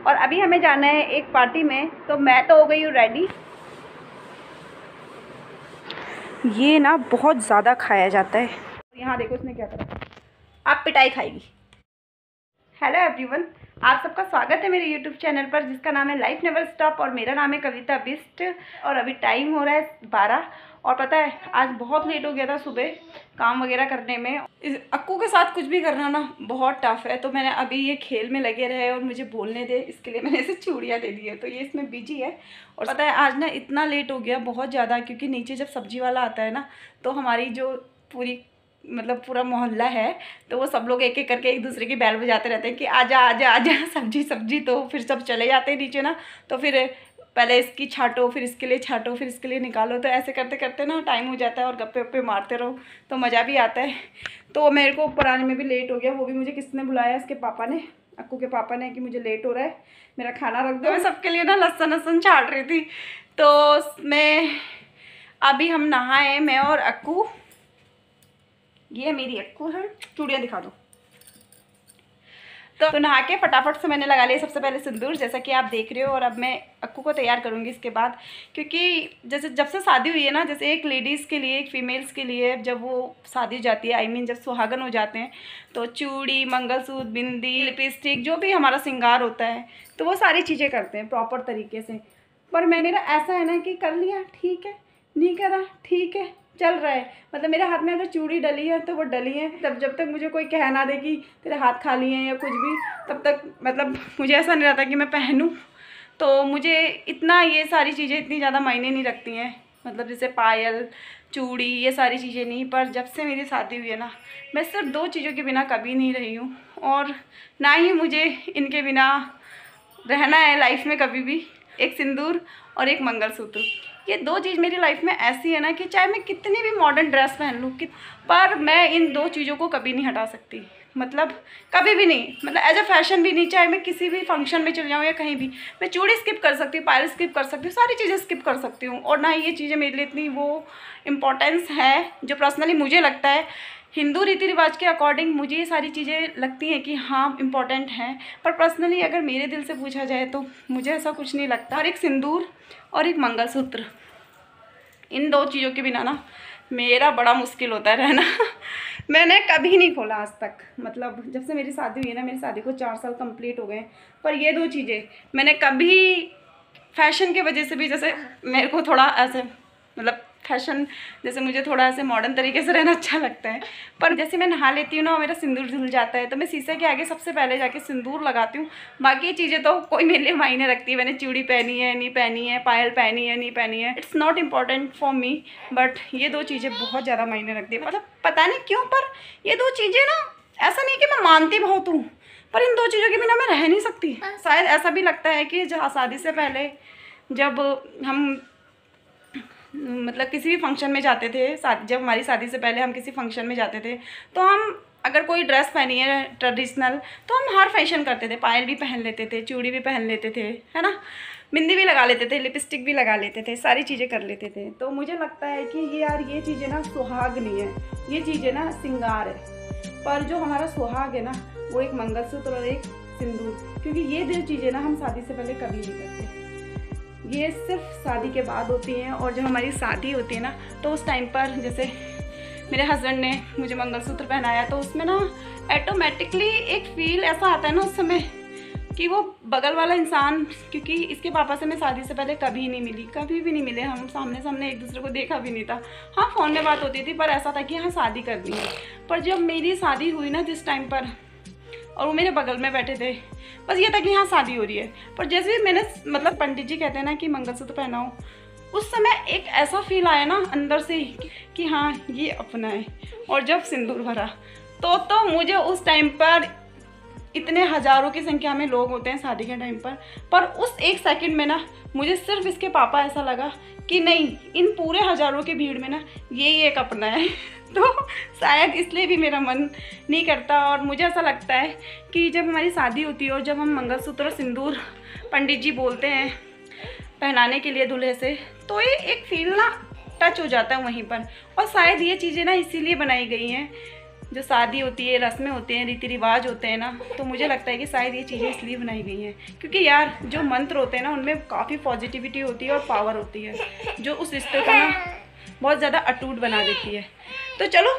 और अभी हमें जाना है एक पार्टी में, तो मैं तो हो गई हूँ रेडी। ये ना बहुत ज़्यादा खाया जाता है। यहाँ देखो इसने क्या करा, आप पिटाई खाएगी। हेलो एवरीवन, आप सबका स्वागत है मेरे यूट्यूब चैनल पर जिसका नाम है लाइफ नेवर स्टॉप और मेरा नाम है कविता बिस्ट। और अभी टाइम हो रहा है 12 और पता है आज बहुत लेट हो गया था सुबह काम वगैरह करने में। इस अक्कू के साथ कुछ भी करना ना बहुत टफ है, तो मैंने अभी ये खेल में लगे रहे और मुझे बोलने दे, इसके लिए मैंने इसे चूड़ियाँ दे दी है, तो ये इसमें बिजी है। और पता है आज ना इतना लेट हो गया बहुत ज़्यादा, क्योंकि नीचे जब सब्जी वाला आता है ना तो हमारी जो पूरा मोहल्ला है, तो वो सब लोग एक एक करके एक दूसरे की बैल बजाते रहते हैं कि आजा आजा आजा सब्जी सब्जी। तो फिर सब चले जाते हैं नीचे ना, तो फिर पहले इसकी छाटो, फिर इसके लिए छाटो, फिर इसके लिए निकालो, तो ऐसे करते करते ना टाइम हो जाता है और गप्पे वप्पे मारते रहो तो मज़ा भी आता है। तो मेरे को ऊपर आने में भी लेट हो गया, वो भी मुझे किसने बुलाया, इसके पापा ने, अक्कू के पापा ने, कि मुझे लेट हो रहा है मेरा खाना रख दो। मैं सबके लिए ना लहसुन वहसुन छाट रही थी। तो मैं अभी हम नहाए, मैं और अक्कू, ये मेरी अक्कू है, चूड़ियाँ दिखा दो। तो नहा के फटाफट से मैंने लगा लिया सबसे पहले सिंदूर, जैसा कि आप देख रहे हो। और अब मैं अक्कू को तैयार करूँगी इसके बाद, क्योंकि जैसे जब से शादी हुई है ना, जैसे एक लेडीज़ के लिए, एक फीमेल्स के लिए जब वो शादी हो जाती है, आई मीन जब सुहागन हो जाते हैं, तो चूड़ी, मंगलसूत्र, बिंदी, लिपस्टिक, जो भी हमारा श्रृंगार होता है, तो वो सारी चीज़ें करते हैं प्रॉपर तरीके से। पर मैं, मेरा ऐसा है ना कि कर लिया ठीक है, नहीं करा ठीक है, चल रहा है। मतलब मेरे हाथ में अगर चूड़ी डली है तो वो डली है, तब जब तक मुझे कोई कह ना दे कि तेरे हाथ खाली हैं या कुछ भी, तब तक मतलब मुझे ऐसा नहीं रहता कि मैं पहनूं। तो मुझे इतना ये सारी चीज़ें इतनी ज़्यादा मायने नहीं रखती हैं, मतलब जैसे पायल, चूड़ी, ये सारी चीज़ें नहीं। पर जब से मेरी शादी हुई है ना, मैं सिर्फ 2 चीज़ों के बिना कभी नहीं रही हूँ, और ना ही मुझे इनके बिना रहना है लाइफ में कभी भी। एक सिंदूर और एक मंगलसूत्र, ये 2 चीज़ मेरी लाइफ में ऐसी है ना कि चाहे मैं कितनी भी मॉडर्न ड्रेस पहन लूँ, पर मैं इन 2 चीज़ों को कभी नहीं हटा सकती। मतलब कभी भी नहीं, मतलब एज अ फैशन भी नहीं। चाहे मैं किसी भी फंक्शन में चल जाऊँ या कहीं भी, मैं चूड़ी स्किप कर सकती हूँ, पायल स्किप कर सकती हूँ, सारी चीज़ें स्किप कर सकती हूँ। और ना ही ये चीज़ें मेरे लिए इतनी वो इम्पोर्टेंस है जो पर्सनली मुझे लगता है। हिंदू रीति रिवाज के अकॉर्डिंग मुझे ये सारी चीज़ें लगती हैं कि हाँ इम्पॉर्टेंट हैं, पर पर्सनली अगर मेरे दिल से पूछा जाए तो मुझे ऐसा कुछ नहीं लगता। और एक सिंदूर और एक मंगलसूत्र, इन 2 चीज़ों के बिना ना मेरा बड़ा मुश्किल होता है रहना। मैंने कभी नहीं खोला आज तक, मतलब जब से मेरी शादी हुई है ना, मेरी शादी को 4 साल कंप्लीट हो गए, पर ये 2 चीज़ें मैंने कभी, फैशन की वजह से भी, जैसे मेरे को थोड़ा ऐसे मतलब फैशन, जैसे मुझे थोड़ा ऐसे मॉडर्न तरीके से रहना अच्छा लगता है, पर जैसे मैं नहा लेती हूँ ना, मेरा सिंदूर धुल जाता है, तो मैं शीशे के आगे सबसे पहले जाके सिंदूर लगाती हूँ। बाकी चीज़ें तो कोई मेरे लिए मायने रखती है, मैंने चूड़ी पहनी है नहीं पहनी है, पायल पहनी है नहीं पहनी है, it's not important for me. But ये 2 चीज़ें बहुत ज़्यादा मायने रखती है, मतलब पता नहीं क्यों, पर ये 2 चीज़ें ना, ऐसा नहीं कि मैं मानती बहुत हूँ, पर इन 2 चीज़ों के बिना मैं रह नहीं सकती। शायद ऐसा भी लगता है कि शादी से पहले जब हम मतलब किसी भी फंक्शन में जाते थे, जब हमारी शादी से पहले हम किसी फंक्शन में जाते थे, तो हम अगर कोई ड्रेस पहनी है ट्रेडिशनल, तो हम हर फैशन करते थे, पायल भी पहन लेते थे, चूड़ी भी पहन लेते थे, है ना, बिंदी भी लगा लेते थे, लिपस्टिक भी लगा लेते थे, सारी चीज़ें कर लेते थे। तो मुझे लगता है कि ये यार ये चीज़ें ना सुहाग नहीं है, ये चीज़ें ना श्रृंगार है। पर जो हमारा सुहाग है ना, वो एक मंगलसूत्र और एक सिंदूर, क्योंकि ये 2 चीज़ें ना हम शादी से पहले कभी नहीं करते, ये सिर्फ शादी के बाद होती हैं। और जब हमारी शादी होती है ना, तो उस टाइम पर जैसे मेरे हस्बैंड ने मुझे मंगलसूत्र पहनाया, तो उसमें ना ऑटोमेटिकली एक फील ऐसा आता है ना उस समय कि वो बगल वाला इंसान, क्योंकि इसके पापा से मैं शादी से पहले कभी नहीं मिली, कभी भी नहीं मिले हम, सामने सामने एक दूसरे को देखा भी नहीं था। हाँ फ़ोन में बात होती थी, पर ऐसा था कि हाँ शादी करनी है। पर जब मेरी शादी हुई ना जिस टाइम पर, और वो मेरे बगल में बैठे थे, बस ये था कि हाँ शादी हो रही है। पर जैसे ही मैंने, मतलब पंडित जी कहते हैं ना कि मंगलसूत्र पहनाओ, उस समय एक ऐसा फील आया ना अंदर से कि हाँ ये अपना है। और जब सिंदूर भरा तो मुझे उस टाइम पर, इतने हज़ारों की संख्या में लोग होते हैं शादी के टाइम पर उस 1 सेकंड में ना मुझे सिर्फ इसके पापा ऐसा लगा कि नहीं, इन पूरे हज़ारों की भीड़ में ना ये एक अपना है। तो शायद इसलिए भी मेरा मन नहीं करता। और मुझे ऐसा लगता है कि जब हमारी शादी होती है और जब हम मंगलसूत्र और सिंदूर पंडित जी बोलते हैं पहनाने के लिए दूल्हे से, तो ये एक फील ना टच हो जाता है वहीं पर। और शायद ये चीज़ें ना इसीलिए बनाई गई हैं जो शादी होती है, रस्में होते हैं, रीति रिवाज होते हैं ना, तो मुझे लगता है कि शायद ये चीज़ें इसलिए बनाई गई हैं क्योंकि यार जो मंत्र होते हैं ना उनमें काफ़ी पॉजिटिविटी होती है और पावर होती है जो उस रिश्ते को ना बहुत ज़्यादा अटूट बना देती है। तो चलो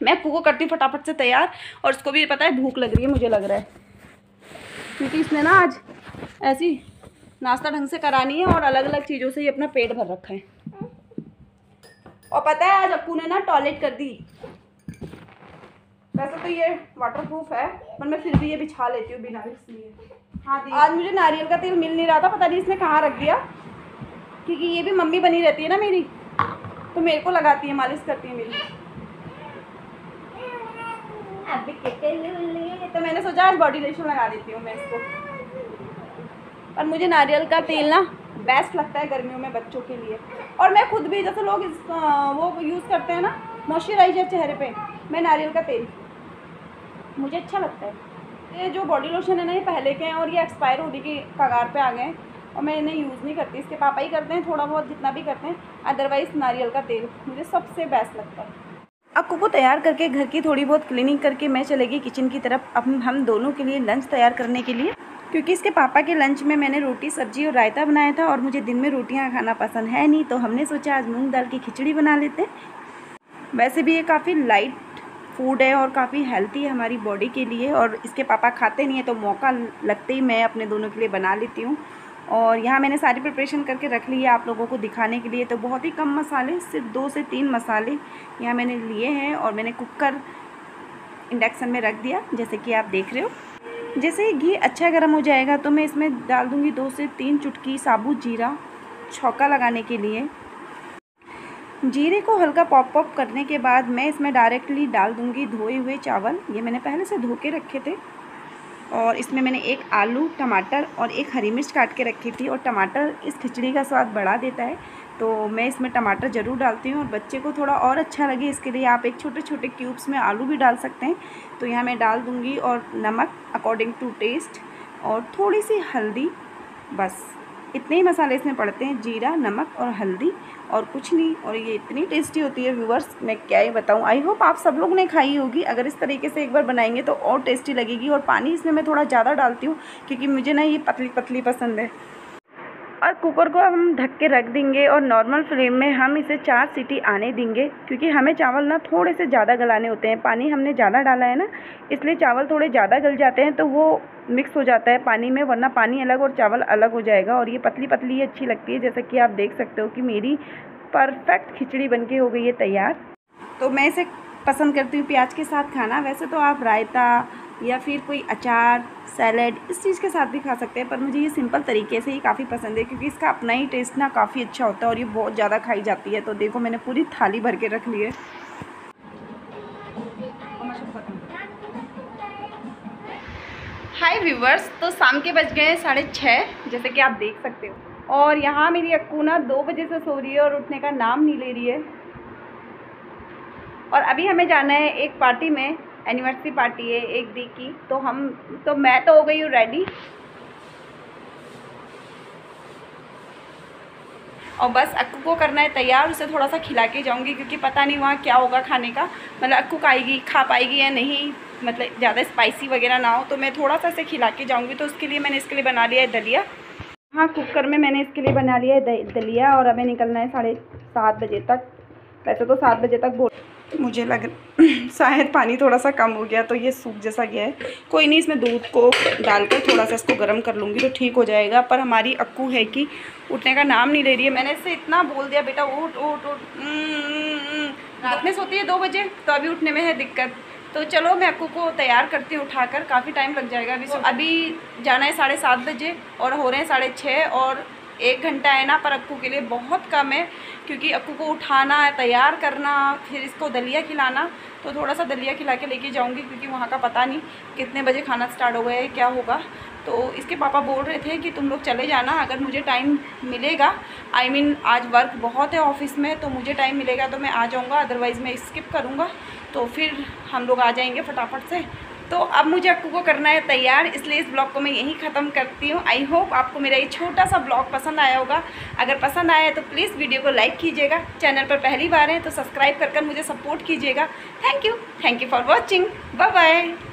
मैं अप्पू को करती हूँ फटाफट से तैयार, और उसको भी पता है भूख लग रही है, मुझे लग रहा है, क्योंकि इसने ना आज ऐसी नाश्ता ढंग से करानी है और अलग अलग चीज़ों से ही अपना पेट भर रखा है। और पता है आज अप्पू ने ना टॉयलेट कर दी। वैसे तो ये वाटरप्रूफ है पर मैं फिर भी ये बिछा लेती हूँ बिना रिस्क लिए। हाँ दी, आज मुझे नारियल का तेल मिल नहीं रहा था, पता नहीं इसने कहाँ रख दिया, क्योंकि ये भी मम्मी बनी रहती है ना मेरी, तो मेरे को लगाती है, मालिश करती है मेरी। तो मैंने सोचा आज बॉडी लोशन लगा देती हूँ मैं इसको। पर मुझे नारियल का तेल ना बेस्ट लगता है गर्मियों में बच्चों के लिए, और मैं खुद भी, जैसे लोग वो यूज़ करते हैं ना मॉइस्चराइजर चेहरे पे, मैं नारियल का तेल मुझे अच्छा लगता है। ये जो बॉडी लोशन है ना ये पहले के हैं और ये एक्सपायर होने की कगार पे आ गए हैं और मैं इन्हें यूज़ नहीं करती। इसके पापा ही करते हैं थोड़ा बहुत, जितना भी करते हैं, अदरवाइज़ नारियल का तेल मुझे सबसे बेस्ट लगता है। अक्कू को तैयार करके घर की थोड़ी बहुत क्लीनिंग करके मैं चलेगी किचन की तरफ अब हम दोनों के लिए लंच तैयार करने के लिए, क्योंकि इसके पापा के लंच में मैंने रोटी सब्जी और रायता बनाया था और मुझे दिन में रोटियां खाना पसंद है नहीं, तो हमने सोचा आज मूंग दाल की खिचड़ी बना लेते हैं। वैसे भी ये काफ़ी लाइट फूड है और काफ़ी हेल्थी है हमारी बॉडी के लिए, और इसके पापा खाते नहीं है तो मौका लगते ही मैं अपने दोनों के लिए बना लेती हूँ। और यहाँ मैंने सारी प्रिपरेशन करके रख ली है आप लोगों को दिखाने के लिए, तो बहुत ही कम मसाले, सिर्फ 2 से 3 मसाले यहाँ मैंने लिए हैं और मैंने कुकर इंडक्शन में रख दिया जैसे कि आप देख रहे हो। जैसे ही घी अच्छा गर्म हो जाएगा तो मैं इसमें डाल दूँगी 2 से 3 चुटकी साबुत जीरा छौंका लगाने के लिए। जीरे को हल्का पॉप करने के बाद मैं इसमें डायरेक्टली डाल दूँगी धोए हुए चावल, ये मैंने पहले से धो के रखे थे, और इसमें मैंने 1 आलू, टमाटर और 1 हरी मिर्च काट के रखी थी, और टमाटर इस खिचड़ी का स्वाद बढ़ा देता है तो मैं इसमें टमाटर ज़रूर डालती हूँ, और बच्चे को थोड़ा और अच्छा लगे इसके लिए आप एक छोटे छोटे क्यूब्स में आलू भी डाल सकते हैं। तो यहाँ मैं डाल दूँगी, और नमक अकॉर्डिंग टू टेस्ट, और थोड़ी सी हल्दी, बस इतने ही मसाले इसमें पड़ते हैं, जीरा, नमक और हल्दी, और कुछ नहीं। और ये इतनी टेस्टी होती है व्यूवर्स, मैं क्या ही बताऊँ। आई होप आप सब लोग ने खाई होगी, अगर इस तरीके से एक बार बनाएंगे तो और टेस्टी लगेगी। और पानी इसमें मैं थोड़ा ज़्यादा डालती हूँ क्योंकि मुझे ना ये पतली पतली पसंद है। और कुकर को हम ढक के रख देंगे और नॉर्मल फ्लेम में हम इसे 4 सीटी आने देंगे, क्योंकि हमें चावल ना थोड़े से ज़्यादा गलाने होते हैं। पानी हमने ज़्यादा डाला है ना, इसलिए चावल थोड़े ज़्यादा गल जाते हैं तो वो मिक्स हो जाता है पानी में, वरना पानी अलग और चावल अलग हो जाएगा। और ये पतली पतली ही अच्छी लगती है, जैसा कि आप देख सकते हो कि मेरी परफेक्ट खिचड़ी बनके हो गई है तैयार। तो मैं इसे पसंद करती हूँ प्याज के साथ खाना। वैसे तो आप रायता या फिर कोई अचार, सैलेड, इस चीज़ के साथ भी खा सकते हैं, पर मुझे ये सिंपल तरीके से ही काफ़ी पसंद है क्योंकि इसका अपना ही टेस्ट ना काफ़ी अच्छा होता है और ये बहुत ज़्यादा खाई जाती है। तो देखो मैंने पूरी थाली भर के रख ली है। हाय व्यूवर्स, तो शाम के बज गए 6:30 जैसे कि आप देख सकते हो, और यहाँ मेरी अक्कू ना 2 बजे से सो रही है और उठने का नाम नहीं ले रही है। और अभी हमें जाना है एक पार्टी में, एनिवर्सरी पार्टी है एक दी की, तो मैं तो हो गई हूँ रेडी, और बस अक्कू को करना है तैयार। उसे थोड़ा सा खिला के जाऊँगी क्योंकि पता नहीं वहाँ क्या होगा खाने का, मतलब अक्कू खा पाएगी या नहीं, मतलब ज़्यादा स्पाइसी वगैरह ना हो, तो मैं थोड़ा सा इसे खिला के जाऊँगी। तो उसके लिए मैंने इसके लिए बना लिया है दलिया। हाँ, कुकर में मैंने इसके लिए बना लिया है दलिया, और हमें निकलना है 7:30 बजे तक। वैसे तो 7 बजे तक मुझे लग शायद पानी थोड़ा सा कम हो गया तो ये सूख जैसा गया है। कोई नहीं, इसमें दूध को डालकर थोड़ा सा इसको गर्म कर लूँगी तो ठीक हो जाएगा। पर हमारी अक्कू है कि उठने का नाम नहीं ले रही है। मैंने इससे इतना बोल दिया, बेटा उठ उठ उठ, रात में सोती है 2 बजे, तो अभी उठने में है दिक्कत। तो चलो मैं अक्कू को तैयार करती हूँ उठाकर, काफ़ी टाइम लग जाएगा अभी जाना है 7:30 बजे और हो रहे हैं 6:30, और 1 घंटा है ना, पर अक्कू के लिए बहुत कम है क्योंकि अक्कू को उठाना है, तैयार करना, फिर इसको दलिया खिलाना। तो थोड़ा सा दलिया खिला के लेके जाऊंगी क्योंकि वहाँ का पता नहीं कितने बजे खाना स्टार्ट हो गया है, क्या होगा। तो इसके पापा बोल रहे थे कि तुम लोग चले जाना अगर मुझे टाइम मिलेगा, आज वर्क बहुत है ऑफिस में, तो मुझे टाइम मिलेगा तो मैं आ जाऊँगा, अदरवाइज़ मैं स्किप करूँगा। तो फिर हम लोग आ जाएंगे फटाफट से तो अब मुझे अक्कू को करना है तैयार, इसलिए इस ब्लॉग को मैं यहीं ख़त्म करती हूँ। आई होप आपको मेरा ये छोटा सा ब्लॉग पसंद आया होगा। अगर पसंद आया तो प्लीज़ वीडियो को लाइक कीजिएगा। चैनल पर पहली बार है तो सब्सक्राइब कर मुझे सपोर्ट कीजिएगा। Thank you for watching. Bye bye.